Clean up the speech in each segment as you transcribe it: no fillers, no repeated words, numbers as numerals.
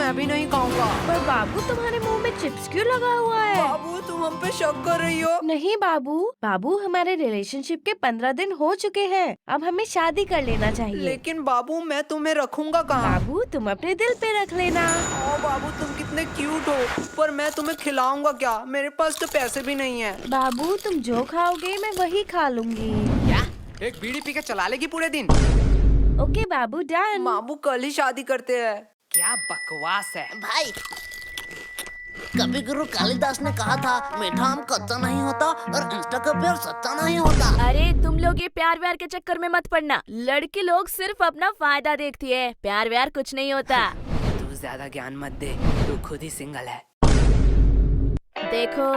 मैं भी नहीं खाऊंगा। पर बाबू तुम्हारे मुंह में चिप्स क्यों लगा हुआ है? बाबू तुम हम पे शक कर रही हो? नहीं बाबू, बाबू हमारे रिलेशनशिप के 15 दिन हो चुके हैं। अब हमें शादी कर लेना चाहिए। लेकिन बाबू मैं तुम्हें रखूंगा कहाँ? बाबू तुम अपने दिल पे रख लेना। ओ बाबू तुम कितने क्यूट हो, पर मैं तुम्हें खिलाऊंगा क्या? मेरे पास तो पैसे भी नहीं है। बाबू तुम जो खाओगे मैं वही खा लूंगी। क्या? एक बीड़ी पी के चला लेगी पूरे दिन? ओके बाबू डन। बाबू कल ही शादी करते हैं। क्या बकवास है भाई, कवि गुरु कालिदास ने कहा था मीठा आम कच्चा नहीं होता और इंस्टा का प्यार सच्चा नहीं होता। अरे तुम लोग ये प्यार व्यार के चक्कर में मत पड़ना। लड़की लोग सिर्फ अपना फायदा देखती है, प्यार व्यार कुछ नहीं होता। तू ज्यादा ज्ञान मत दे, तू खुद ही सिंगल है। देखो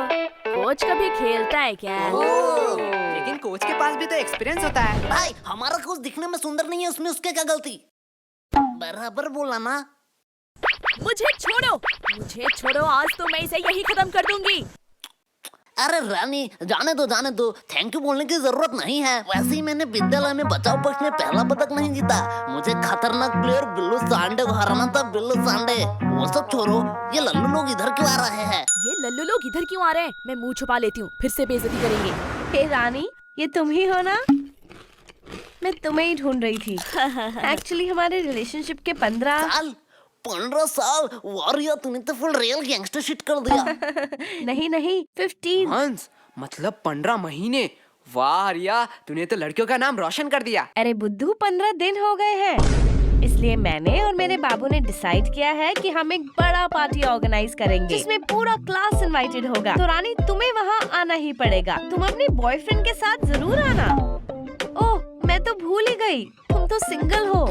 कोच कभी खेलता है क्या? लेकिन कोच के पास भी तो एक्सपीरियंस होता है। भाई हमारा कोच दिखने में सुंदर नहीं है, उसमें उसके क्या गलती? बराबर बोला ना। मुझे छोड़ो, आज तो मैं इसे यही खत्म कर दूंगी। अरे रानी जाने दो, थैंक यू बोलने की जरूरत नहीं है। वैसे ही मैंने विद्यालय में बचाव पक्ष में पहला पदक नहीं जीता। मुझे खतरनाक प्लेयर बिल्लू सांडे को हराना था। बिल्लू सांडे वो सब छोड़ो, ये लल्लू लोग इधर क्यों आ रहे हैं? ये लल्लू लोग इधर क्यों आ रहे हैं? मैं मुंह छुपा लेती हूँ, फिर से बेइज्जती करेंगे। हे रानी, ये तुम ही हो ना? मैं तुम्हें ही ढूंढ रही थी। एक्चुअली हमारे रिलेशनशिप के 15 साल वारिया, तूने तो फुल रियल गैंगस्टर शिट कर दिया। नहीं 15। मंथ्स मतलब 15 महीने। वाह रिया, तूने तो लड़कियों का नाम रोशन कर दिया। अरे बुद्धू, 15 दिन हो गए हैं। इसलिए मैंने और मेरे बाबू ने डिसाइड किया है कि हम एक बड़ा पार्टी ऑर्गेनाइज करेंगे जिसमें पूरा क्लास इनवाइटेड होगा। तो रानी तुम्हें वहाँ आना ही पड़ेगा। तुम अपने बॉयफ्रेंड के साथ जरूर आना। ओह मैं तो भूल ही गई, तुम तो सिंगल हो।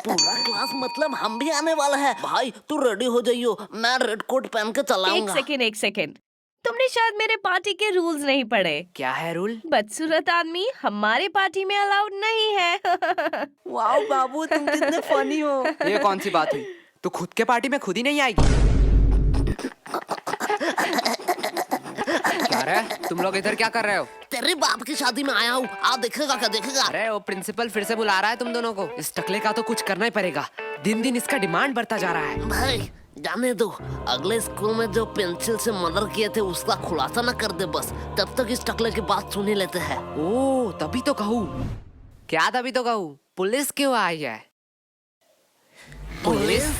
पूरा क्लास मतलब हम भी आने वाला है। भाई तू रेडी हो जाइयो, मैं रेड कोट पहन के चलाऊंगा। एक सेकेंड, तुमने शायद मेरे पार्टी के रूल्स नहीं पढ़े। क्या है रूल? बदसूरत आदमी हमारे पार्टी में अलाउड नहीं है। वाह बाबू तुम कितने फनी हो। ये कौन सी बात हुई? तू खुद के पार्टी में खुद ही नहीं आएगी? क्या रे, तुम लोग इधर क्या कर रहे हो? तेरे बाप की शादी में आया हूँ, आ देखेगा क्या देखेगा। अरे वो प्रिंसिपल फिर से बुला रहा है तुम दोनों को। इस टकले का तो कुछ करना ही पड़ेगा। दिन दिन इसका डिमांड बढ़ता जा रहा है। भाई जाने दो, अगले स्कूल में जो पेंसिल से मर्डर किए थे उसका खुलासा न कर दे बस। तब तक इस टकले की बात सुन ही लेते हैं। ओ तभी तो कहूँ। क्या तभी तो कहूँ? पुलिस क्यों आई है? पुलिस?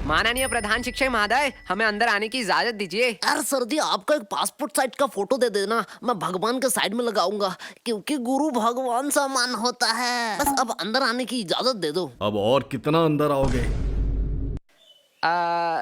माननीय प्रधान शिक्षक महोदय, हमें अंदर आने की इजाजत दीजिए। यार सर जी, आपका एक पासपोर्ट साइज का फोटो दे देना, मैं भगवान के साइड में लगाऊंगा, क्योंकि गुरु भगवान समान होता है। बस अब अंदर आने की इजाजत दे दो। अब और कितना अंदर आओगे?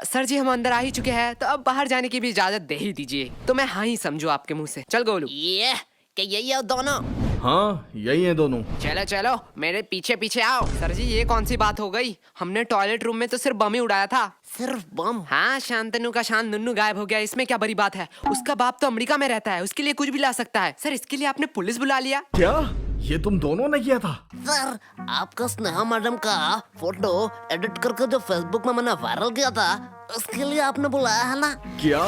सर जी हम अंदर आ ही चुके हैं, तो अब बाहर जाने की भी इजाजत दे ही दीजिए। तो मैं हाँ ही समझू आपके मुंह से। चल गोलू। ये क्या यही है दोनों? हाँ यही है दोनों। चलो चलो मेरे पीछे पीछे आओ। सर जी ये कौन सी बात हो गई? हमने टॉयलेट रूम में तो सिर्फ बम ही उड़ाया था। सिर्फ बम? हाँ, शांतनु का शांत नुन्नू गायब हो गया, इसमें क्या बड़ी बात है? उसका बाप तो अमेरिका में रहता है, उसके लिए कुछ भी ला सकता है। सर इसके लिए आपने पुलिस बुला लिया? क्या ये तुम दोनों ने किया था? सर आपका स्नेहा मैडम का फोटो एडिट करके जो फेसबुक में मैंने वायरल किया था, उसके लिए आपने बुलाया है ना? क्या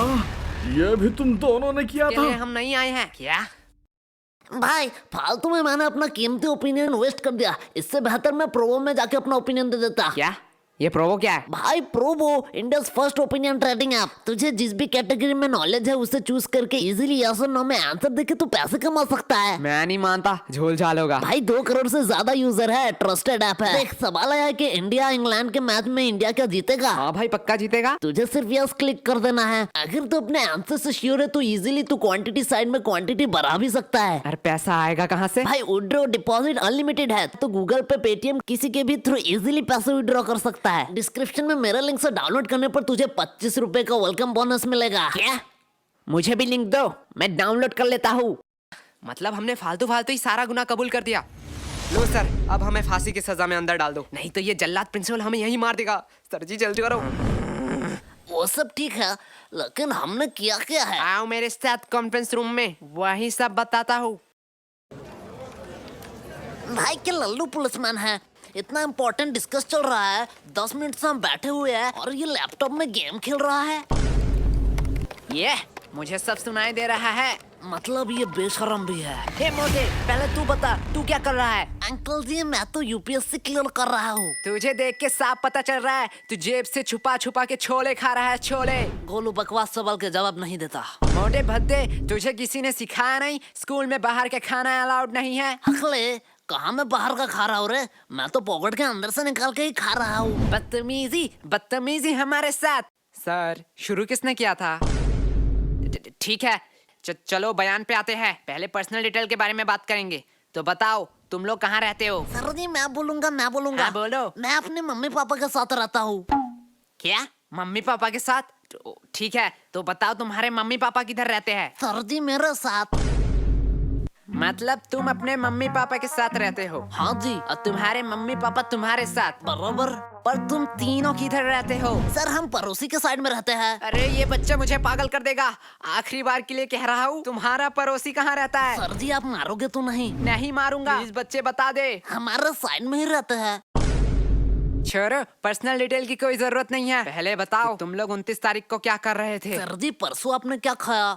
ये भी तुम दोनों ने किया इसके लिए था? हम नहीं आए हैं क्या? भाई फालतू में मैंने अपना कीमती ओपिनियन वेस्ट कर दिया। इससे बेहतर मैं प्रोवो में जाके अपना ओपिनियन दे देता। क्या? ये प्रोवो क्या है? भाई Probo India's first opinion trading app. तुझे जिस भी कैटेगरी में नॉलेज है उसे चूज करके इजीली यस और नो में आंसर देके तू पैसे कमा सकता है। मैं नहीं मानता, झोल झाल होगा। भाई 2 करोड़ से ज्यादा यूजर है, ट्रस्टेड ऐप है। देख सवाल आया कि इंडिया इंग्लैंड के मैच में इंडिया क्या जीतेगा? हाँ भाई पक्का जीतेगा। तुझे सिर्फ यस क्लिक कर देना है। अगर तू अपने आंसर से श्योर है तो इजीली तू क्वांटिटी साइड में क्वांटिटी बढ़ा भी सकता है। अरे पैसा आएगा कहाँ से? भाई विड्रॉ डिपॉजिट अनलिमिटेड है, तो गूगल पे पेटीएम किसी के भी थ्रू इजीली पैसे विड्रॉ कर सकता है। डिस्क्रिप्शन में मेरे लिंक से डाउनलोड करने पर तुझे 25 रुपए का वेलकम बोनस मिलेगा। क्या? मुझे भी लिंक दो, मैं डाउनलोड कर लेता हूँ। मतलब हमने फालतू फालतू ही सारा गुनाह कबूल कर दिया। लो सर, अब हमें फांसी की सजा में अंदर डाल दो, नहीं तो ये जल्लाद प्रिंसिपल हमें यहीं मार देगा। सर जी जल्दी करो। वो सब ठीक है, लेकिन हमने किया क्या है? आओ मेरे साथ कॉन्फ्रेंस रूम में, वही सब बताता हूँ। भाई क्या लल्लू पुलिसमैन है? इतना इम्पोर्टेंट डिस्कस चल रहा है, 10 मिनट से हम बैठे हुए हैं और ये लैपटॉप में गेम खेल रहा है। ये मुझे सब सुनाई दे रहा है। मतलब ये बेशरम भी है। हे मोटे, पहले तू बता, तू क्या कर रहा है? अंकल जी मैं तो यूपीएससी क्लियर कर रहा हूँ। तुझे देख के साफ पता चल रहा है तू जेब से छुपा छुपा के छोले खा रहा है, छोले। गोलू बकवास सवाल के जवाब नहीं देता। मोटे भद्दे, तुझे किसी ने सिखाया नहीं स्कूल में बाहर के खाना अलाउड नहीं है? अखले कहाँ मैं बाहर का खा रहा हूँ रे, मैं तो पॉकेट के अंदर से निकाल के ही खा रहा हूँ। बदतमीजी बदतमीजी हमारे साथ। सर शुरू किसने किया था? ठीक है, चलो बयान पे आते हैं। पहले पर्सनल डिटेल के बारे में बात करेंगे। तो बताओ तुम लोग कहाँ रहते हो? सर जी मैं बोलूंगा। हाँ, बोलो। मैं अपने मम्मी पापा के साथ रहता हूँ। क्या मम्मी पापा के साथ? ठीक है, तो बताओ तुम्हारे मम्मी पापा किधर रहते हैं? सर जी मेरे साथ। मतलब तुम अपने मम्मी पापा के साथ रहते हो? हाँ जी। और तुम्हारे मम्मी पापा तुम्हारे साथ? बराबर। पर तुम तीनों किधर रहते हो? सर हम पड़ोसी के साइड में रहते हैं। अरे ये बच्चा मुझे पागल कर देगा। आखिरी बार के लिए कह रहा हूँ, तुम्हारा पड़ोसी कहाँ रहता है? सर जी आप मारोगे तो नहीं? नहीं मारूंगा। प्लीज बच्चे बता दे। हमारे साइड में ही रहते हैं। छोड़ो, पर्सनल डिटेल की कोई जरूरत नहीं है। पहले बताओ तुम लोग 29 तारीख को क्या कर रहे थे? सर जी परसों आपने क्या खाया?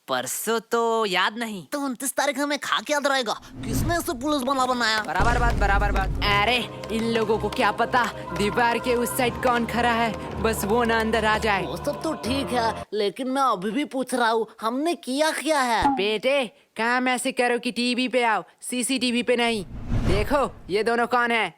परसों तो याद नहीं। तो 29 तारीख हमें खा के याद रहेगा। किसने इसे पुलिस बना बनाया? बराबर बात। अरे इन लोगों को क्या पता दीवार के उस साइड कौन खड़ा है, बस वो ना अंदर आ जाए। वो सब तो ठीक है, लेकिन मैं अभी भी पूछ रहा हूँ हमने किया क्या है? बेटे काम ऐसे करो कि टीवी पे आओ, सीसीटीवी पे नहीं। देखो ये दोनों कौन है?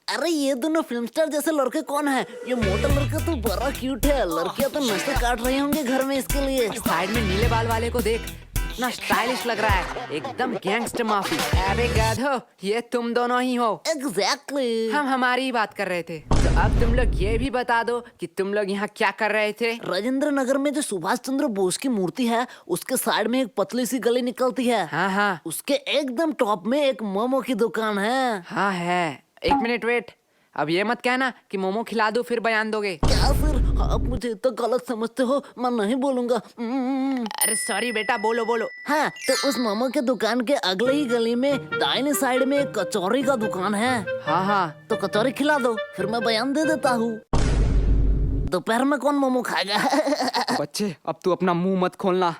अरे ये दोनों फिल्म स्टार जैसे लड़के कौन है? ये मोटा लड़का तो बड़ा क्यूट है। लड़कियां तो नशे काट रही होंगी घर में इसके लिए। साइड में नीले बाल वाले को देख, इतना स्टाइलिश लग रहा है, एकदम गैंगस्टर माफी। अरे गाधो, ये तुम दोनों ही हो। एग्जैक्टली। हम हमारी ही बात कर रहे थे। तो अब तुम लोग ये भी बता दो कि तुम लोग यहाँ क्या कर रहे थे? राजेंद्र नगर में जो सुभाष चंद्र बोस की मूर्ति है उसके साइड में एक पतली सी गली निकलती है। हाँ उसके एकदम टॉप में एक मोमो की दुकान है। हाँ है। एक मिनट वेट, अब ये मत कहना कि मोमो खिला दो फिर बयान दोगे। क्या सर आप मुझे इतना गलत समझते हो? मैं नहीं बोलूंगा। अरे सॉरी बेटा, बोलो। हाँ तो उस मोमो के दुकान के अगले ही गली में दाहिने साइड में एक कचौरी का दुकान है। हाँ तो कचौरी खिला दो फिर मैं बयान दे देता हूँ। दोपहर में कौन मोमो खाएगा? बच्चे अब तू अपना मुंह मत खोलना,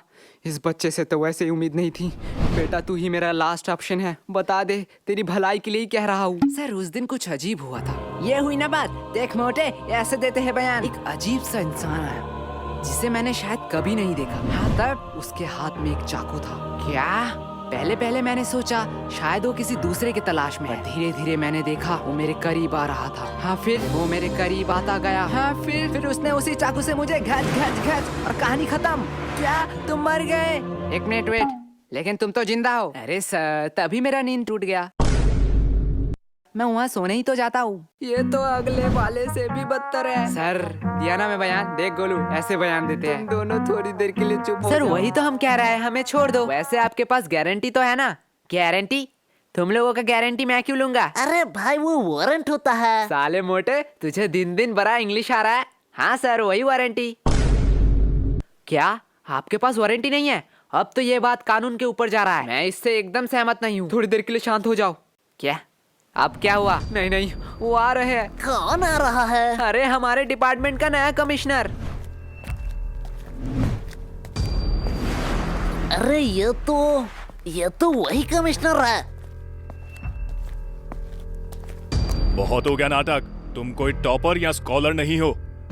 इस बच्चे से तो वैसे ही उम्मीद नहीं थी। बेटा तू ही मेरा लास्ट ऑप्शन है, बता दे, तेरी भलाई के लिए ही कह रहा हूँ। सर उस दिन कुछ अजीब हुआ था। ये हुई ना बात। देख मोटे, ऐसे देते हैं बयान। एक अजीब सा इंसान आया जिसे मैंने शायद कभी नहीं देखा। हाँ तब उसके हाथ में एक चाकू था। क्या? पहले मैंने सोचा शायद वो किसी दूसरे की तलाश में है। धीरे धीरे मैंने देखा वो मेरे करीब आ रहा था। हाँ फिर वो मेरे करीब आता गया। हाँ फिर उसने उसी चाकू से मुझे घच और कहानी खत्म। क्या तुम मर गए? एक मिनट वेट, लेकिन तुम तो जिंदा हो। अरे सर तभी मेरा नींद टूट गया। मैं वहाँ सोने ही तो जाता हूँ। ये तो अगले वाले से भी बदतर है। सर दिया ना मैं बयान। देख गोलू ऐसे बयान देते हैं। दोनों थोड़ी देर के लिए चुप हो सर, वही तो हम कह रहे हैं, हमें छोड़ दो। वैसे आपके पास गारंटी तो है ना? गारंटी? तुम लोगों का गारंटी मैं क्यों लूंगा? अरे भाई वो वारंट होता है। साले मोटे, तुझे दिन दिन बड़ा इंग्लिश आ रहा है। हाँ सर वही वारंटी। क्या आपके पास वारंटी नहीं है? अब तो ये बात कानून के ऊपर जा रहा है। मैं इससे एकदम सहमत नहीं हूँ। थोड़ी देर के लिए शांत हो जाओ। क्या? अब क्या हुआ? नहीं वो आ रहे हैं। कौन आ रहा है? अरे हमारे डिपार्टमेंट का नया कमिश्नर। अरे ये तो वही कमिश्नर है। बहुत हो गया नाटक। तुम कोई टॉपर या स्कॉलर नहीं हो,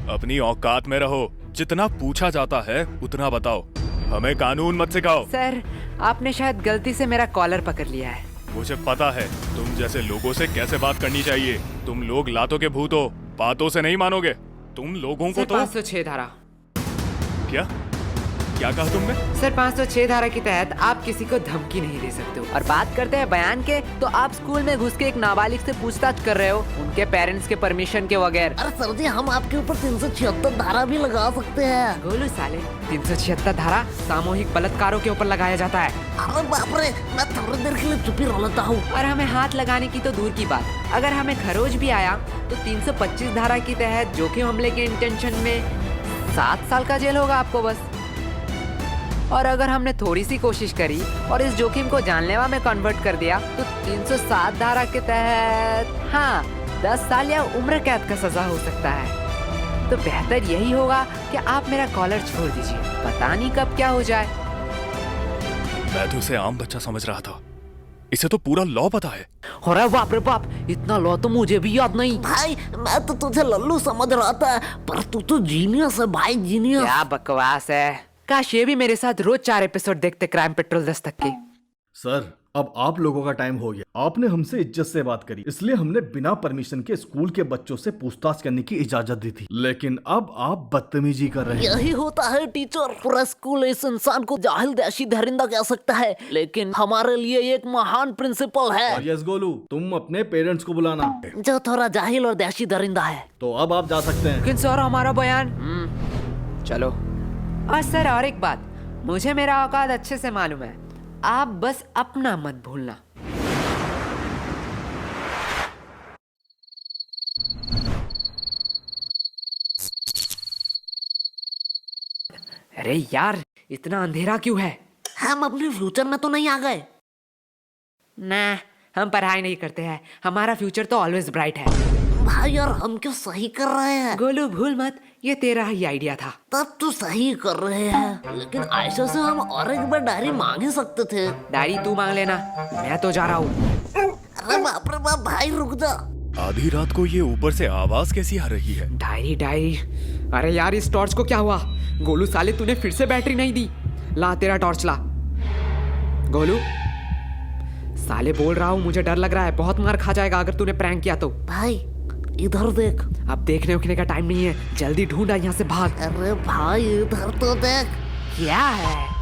अपनी औकात में रहो। जितना पूछा जाता है उतना बताओ, हमें कानून मत सिखाओ। सर आपने शायद गलती से मेरा कॉलर पकड़ लिया है। मुझे पता है तुम जैसे लोगों से कैसे बात करनी चाहिए। तुम लोग लातों के भूत हो, बातों से नहीं मानोगे। तुम लोगों को सर तो 506 धारा। क्या कहा तुमने? सर 506 धारा के तहत आप किसी को धमकी नहीं दे सकते हो। और बात करते हैं बयान के, तो आप स्कूल में घुस के एक नाबालिग से पूछताछ कर रहे हो, उनके पेरेंट्स के परमिशन के बगैर। अरे सर जी हम आपके ऊपर 376 धारा भी लगा सकते हैं। गोलू साले, 376 धारा सामूहिक बलात्कारों के ऊपर लगाया जाता है। अरे बाप रे, मैं थोड़ी देर के लिए चुप ही रह लेता हूँ। और हमें हाथ लगाने की तो दूर की बात, अगर हमें खरोच भी आया तो 325 धारा के तहत जोखिम हमले के इंटेंशन में 7 साल का जेल होगा आपको बस। और अगर हमने थोड़ी सी कोशिश करी और इस जोखिम को जानलेवा में कन्वर्ट कर दिया तो 307 धारा के तहत 10 साल या उम्र कैद का सजा हो सकता है। तो बेहतर यही होगा कि आप मेरा कॉलर छोड़ दीजिए, पता नहीं कब क्या हो जाए। मैं तो उसे आम बच्चा समझ रहा था, इसे तो पूरा लॉ पता है। अरे बाप रे बाप, इतना लॉ तो मुझे भी याद नहीं। भाई मैं तो तुझे लल्लू समझ रहा था, पर तू तो जीनियस है भाई, जीनियस। क्या बकवास है, काश ये भी मेरे साथ रोज 4 एपिसोड देखते क्राइम पेट्रोल दस्तक के। सर अब आप लोगों का टाइम हो गया। आपने हमसे इज्जत से बात करी, इसलिए हमने बिना परमिशन के स्कूल के बच्चों से पूछताछ करने की इजाजत दी थी, लेकिन अब आप बदतमीजी कर रहे हैं। यही होता है टीचर, पूरा स्कूल इस इंसान को जाहिल देशी दरिंदा कह सकता है, लेकिन हमारे लिए एक महान प्रिंसिपल है। और यस गोलू, तुम अपने पेरेंट्स को बुलाना। जो थोड़ा जाहिल और देशी दरिंदा है। तो अब आप जा सकते हैं। लेकिन सर हमारा बयान। चलो। और सर और एक बात, मुझे मेरा औकात अच्छे से मालूम है, आप बस अपना मत भूलना। अरे यार, इतना अंधेरा क्यों है? हम अपने फ्यूचर में तो नहीं आ गए? ना, हम पढ़ाई नहीं करते हैं, हमारा फ्यूचर तो ऑलवेज ब्राइट है। भाई यार हम क्यों सही कर रहे हैं? गोलू भूल मत, ये तेरा ही आइडिया था। तब तो सही कर रहे हैं, लेकिन आयशा से हम और एक बार डायरी मांग ही सकते थे। डायरी तू मांग लेना, मैं तो जा रहा हूँ। अरे बाप रे बाप, भाई रुक जा। आधी रात को ये ऊपर से आवाज कैसी आ रही है? डायरी डायरी, अरे यार इस टॉर्च को क्या हुआ? गोलू साले तूने फिर से बैटरी नहीं दी। ला तेरा टॉर्च ला। गोलू साले बोल रहा हूँ, मुझे डर लग रहा है, बहुत मार खा जाएगा अगर तूने प्रैंक किया तो। भाई इधर देख। अब देखने उखने का टाइम नहीं है, जल्दी ढूंढा यहाँ से भाग। अरे भाई इधर तो देख। क्या है?